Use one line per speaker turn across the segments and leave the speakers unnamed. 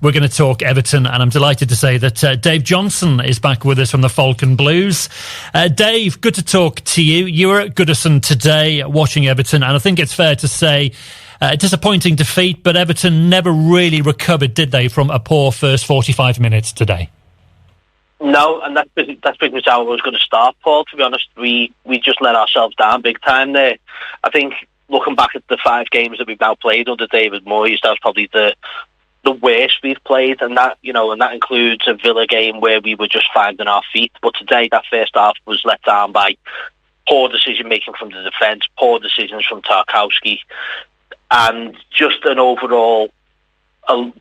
We're going to talk Everton, and I'm delighted to say that Dave Johnson is back with us from the Falcon Blues. Dave, good to talk to you. You were at Goodison today watching Everton, and I think it's fair to say a disappointing defeat, but Everton never really recovered, did they, from a poor first 45 minutes today?
No, and that's pretty much how I was going to start, Paul. To be honest, we just let ourselves down big time there. I think looking back at the 5 games that we've now played under David Moyes, that was probably the worst we've played, and that includes a Villa game where we were just finding our feet. But today, that first half was let down by poor decision making from the defence, poor decisions from Tarkowski, and just an overall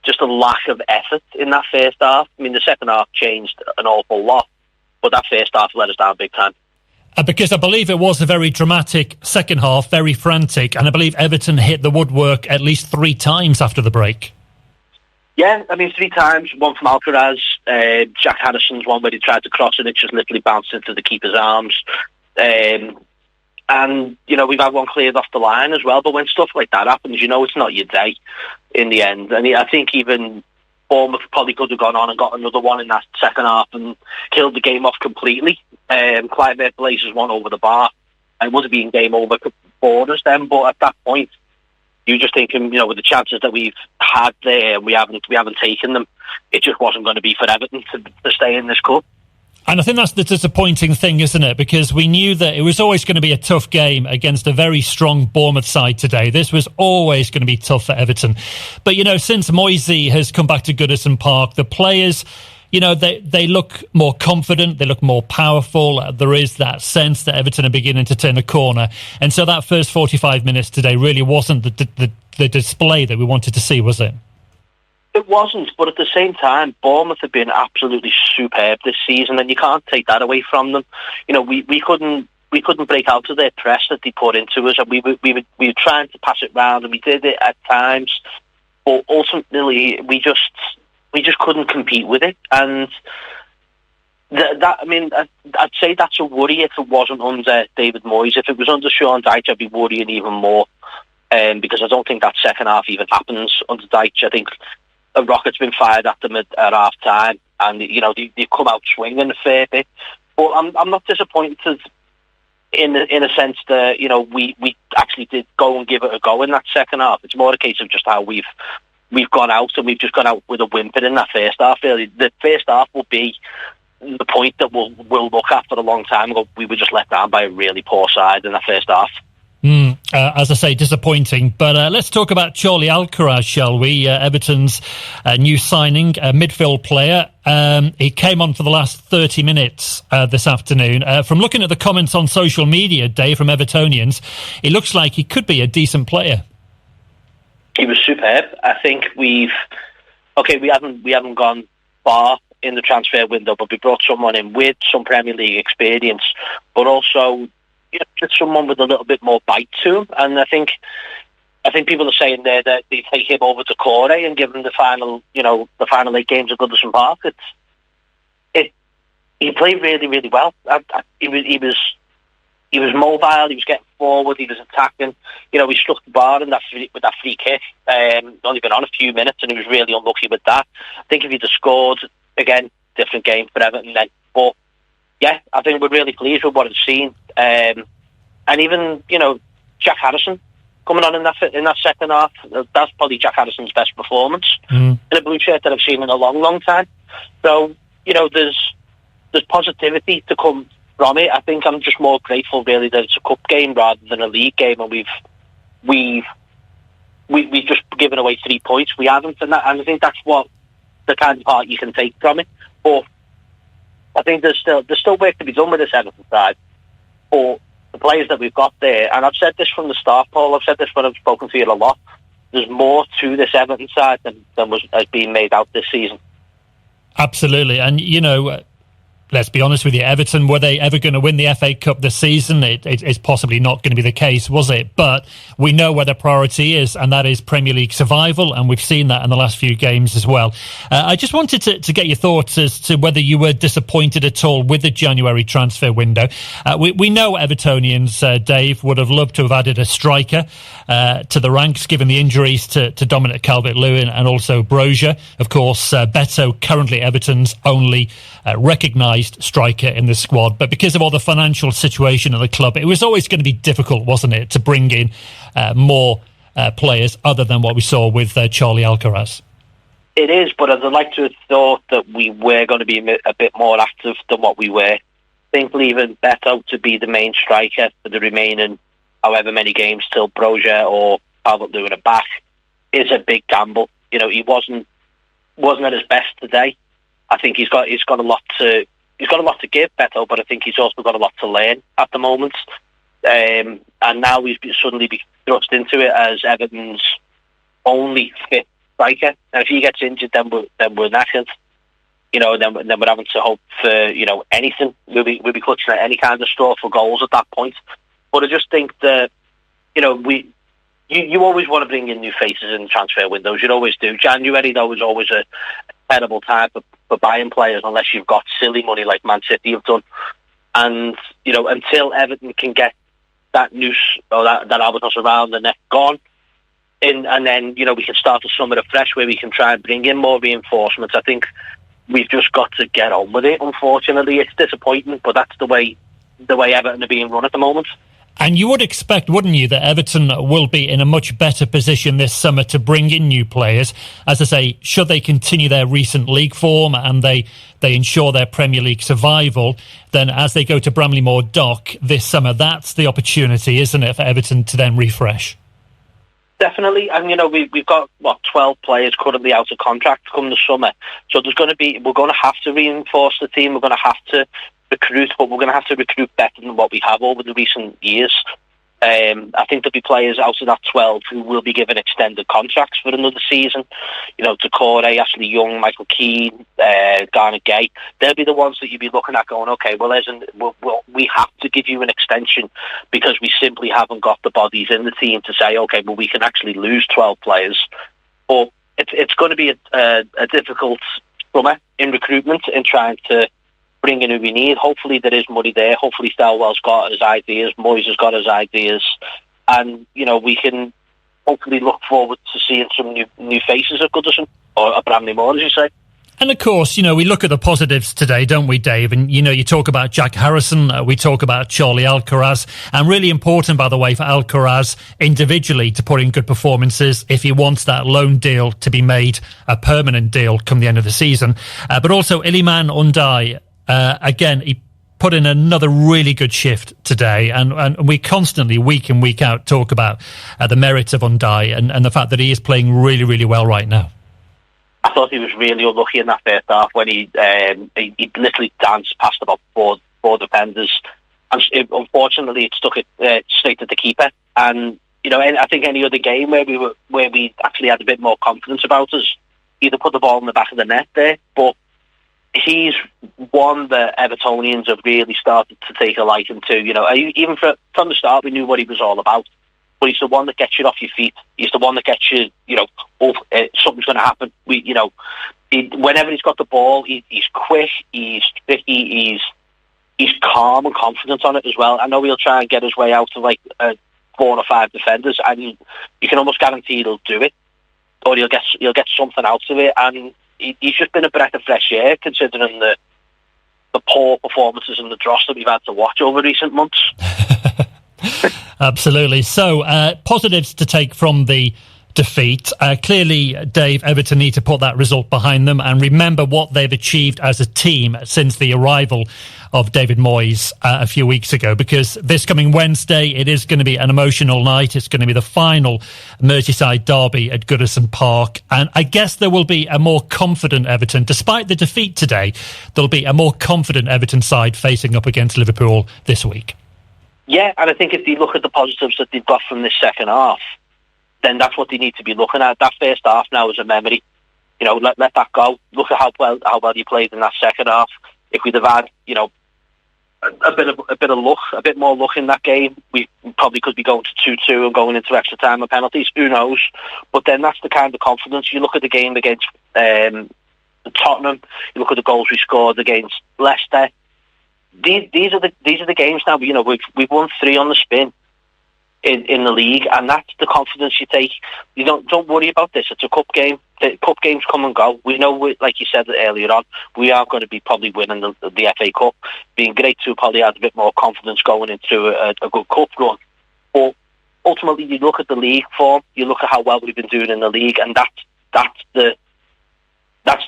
just a lack of effort in that first half. I mean, the second half changed an awful lot, but that first half let us down big time.
Because I believe it was a very dramatic second half, very frantic, and I believe Everton hit the woodwork at least 3 times after the break.
Yeah, I mean, 3 times. One from Alcaraz, Jack Harrison's one where he tried to cross and it just literally bounced into the keeper's arms. And, we've had one cleared off the line as well. But when stuff like that happens, it's not your day in the end. And I think even Bournemouth probably could have gone on and got another one in that second half and killed the game off completely. Clive Blazers one over the bar. It would have been game over for us then. But at that point, you're just thinking, with the chances that we've had there, we haven't taken them. It just wasn't going to be for Everton to stay in this cup.
And I think that's the disappointing thing, isn't it? Because we knew that it was always going to be a tough game against a very strong Bournemouth side today. This was always going to be tough for Everton. But, since Moisey has come back to Goodison Park, the players, they look more confident, they look more powerful. There is that sense that Everton are beginning to turn a corner. And so that first 45 minutes today really wasn't the display that we wanted to see, was it?
It wasn't, but at the same time, Bournemouth have been absolutely superb this season, and you can't take that away from them. We couldn't break out of their press that they put into us, and we were trying to pass it round, and we did it at times, but ultimately we just couldn't compete with it, and I'd say that's a worry if it wasn't under David Moyes. If it was under Sean Dyche, I'd be worrying even more, because I don't think that second half even happens under Dyche. I think a rocket's been fired at them at half time, and they've come out swinging a fair bit. But I'm not disappointed in a sense that we actually did go and give it a go in that second half. It's more a case of just how we've gone out, and we've just gone out with a whimper in that first half. Really, the first half will be the point that we'll look at for a long time ago. We were just let down by a really poor side in that first half.
As I say, disappointing. But let's talk about Charlie Alcaraz, shall we? Everton's new signing, a midfield player. He came on for the last 30 minutes this afternoon. From looking at the comments on social media, Dave, from Evertonians, it looks like he could be a decent player.
He was superb. I think we haven't gone far in the transfer window, but we brought someone in with some Premier League experience, but also just someone with a little bit more bite to him. And I think people are saying there that they take him over to Corey and give him the final 8 games of Goodison Park. He played really, really well. He was mobile. He was getting forward. He was attacking. He struck the bar with that free kick. Only been on a few minutes, and he was really unlucky with that. I think if he'd have scored again, different game for Everton then. But yeah, I think we're really pleased with what I've seen. And even Jack Harrison coming on in that second half. That's probably Jack Harrison's best performance in a blue shirt that I've seen in a long, long time. So there's positivity to come from it. I think I'm just more grateful really that it's a cup game rather than a league game, and we've just given away 3 points. We haven't, and I think that's what the kind of part you can take from it. But I think there's still work to be done with this Everton side. But the players that we've got there, and I've said this from the start, Paul, I've said this when I've spoken to you a lot, there's more to this Everton side than has been made out this season.
Absolutely. And, let's be honest with you, Everton, were they ever going to win the FA Cup this season? It's possibly not going to be the case, was it? But we know where the priority is, and that is Premier League survival, and we've seen that in the last few games as well. I just wanted to get your thoughts as to whether you were disappointed at all with the January transfer window. We know Evertonians, Dave, would have loved to have added a striker to the ranks, given the injuries to Dominic Calvert-Lewin and also Brozier. Of course, Beto, currently Everton's only recognised striker in the squad, but because of all the financial situation of the club, it was always going to be difficult, wasn't it, to bring in more players other than what we saw with Charlie Alcaraz.
It is, but I'd like to have thought that we were going to be a bit more active than what we were. I think leaving Beto to be the main striker for the remaining however many games till Brozier or Calvert-Lewin are back is a big gamble. You know, he wasn't at his best today. I think he's got a lot to give, Beto, but I think he's also got a lot to learn at the moment. And now he's suddenly been thrust into it as Everton's only fit striker. And if he gets injured, then we're knackered. You know, then we're having to hope for anything. We'll be clutching at any kind of straw for goals at that point. But I just think that you always want to bring in new faces in transfer windows. You always do. January though is always a terrible time for buying players unless you've got silly money like Man City have done. And until Everton can get that noose or that albatross around the neck gone, and then we can start the summer afresh where we can try and bring in more reinforcements. I think we've just got to get on with it. Unfortunately, it's disappointing, but that's the way Everton are being run at the moment.
And you would expect, wouldn't you, that Everton will be in a much better position this summer to bring in new players. As I say, should they continue their recent league form and they ensure their Premier League survival, then as they go to Bramley-Moore Dock this summer, that's the opportunity, isn't it, for Everton to then refresh?
Definitely, and we've got 12 players currently out of contract come the summer, so we're going to have to reinforce the team. We're going to have to recruit, but we're going to have to recruit better than what we have over the recent years. I think there'll be players out of that 12 who will be given extended contracts for another season. Decore, Ashley Young, Michael Keane, Garner Gay. They'll be the ones that you'll be looking at going, okay, we have to give you an extension because we simply haven't got the bodies in the team to say, okay, well, we can actually lose 12 players. But it's going to be a difficult summer in recruitment in trying to bring in who we need. Hopefully there is money there. Hopefully Stelwell's got his ideas, Moyes has got his ideas, and we can hopefully look forward to seeing some new faces at Goodison or at Bramley-Moore, as you say.
And of course, we look at the positives today, don't we, Dave? And you talk about Jack Harrison, we talk about Charlie Alcaraz, and really important, by the way, for Alcaraz individually to put in good performances if he wants that loan deal to be made a permanent deal come the end of the season. But also Iliman Undai. Again, he put in another really good shift today, and we constantly, week in, week out, talk about the merits of Undai and the fact that he is playing really, really well right now.
I thought he was really unlucky in that first half when he literally danced past about four defenders, and unfortunately it stuck it straight at the keeper. And I think any other game where we actually had a bit more confidence about us, either put the ball in the back of the net there, but he's one that Evertonians have really started to take a liking to. Even from the start, we knew what he was all about. But he's the one that gets you off your feet. He's the one that gets you, something's going to happen. Whenever he's got the ball, he's quick, he's tricky, he's calm and confident on it as well. I know he'll try and get his way out to 4 or 5 defenders, and you can almost guarantee he'll do it, or he'll get something out of it. And he's just been a breath of fresh air, considering the poor performances and the dross that we've had to watch over recent months.
Absolutely. So, positives to take from the defeat. Clearly, Dave, Everton need to put that result behind them and remember what they've achieved as a team since the arrival of David Moyes a few weeks ago, because this coming Wednesday, it is going to be an emotional night. It's going to be the final Merseyside derby at Goodison Park. And I guess there will be a more confident Everton. Despite the defeat today, there'll be a more confident Everton side facing up against Liverpool this week.
Yeah, and I think if you look at the positives that they've got from this second half, then that's what they need to be looking at. That first half now is a memory. Let that go. Look at how well you played in that second half. if we'd have had, you know, a bit of luck, a bit more luck in that game, we probably could be going to 2-2 and going into extra time and penalties. Who knows? But then that's the kind of confidence. You look at the game against Tottenham. You look at the goals we scored against Leicester. These are the games now. You know, we've won 3 on the spin in the league, and that's the confidence you take. You don't worry about this. It's a cup game. The cup games come and go. We know, like you said earlier on, we are going to be probably winning the FA Cup. Being great to probably add a bit more confidence going into a good cup run. But ultimately, you look at the league form. You look at how well we've been doing in the league, and that's the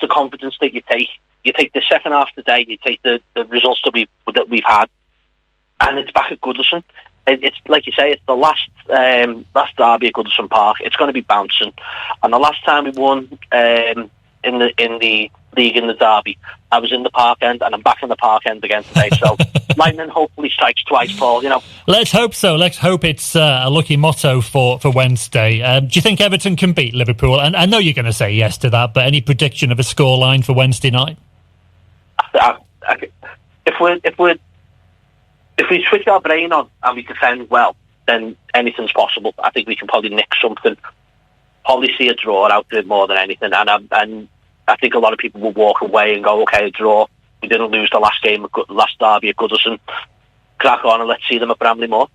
confidence that you take. You take the second half today. You take the results that we've had, and it's back at Goodison. It's like you say, it's the last derby at Goodison Park. It's going to be bouncing, and the last time we won in the league in the derby, I was in the Park End, and I'm back in the Park End again today. So lightning hopefully strikes twice, Paul. You know.
Let's hope so. Let's hope it's a lucky motto for Wednesday. Do you think Everton can beat Liverpool? And I know you're going to say yes to that, but any prediction of a scoreline for Wednesday night?
If we switch our brain on and we defend well, then anything's possible. I think we can probably nick something, probably see a draw out of it more than anything. And I think a lot of people will walk away and go, okay, a draw. We didn't lose the last derby at Goodison. Crack on and let's see them at Bramley Moor.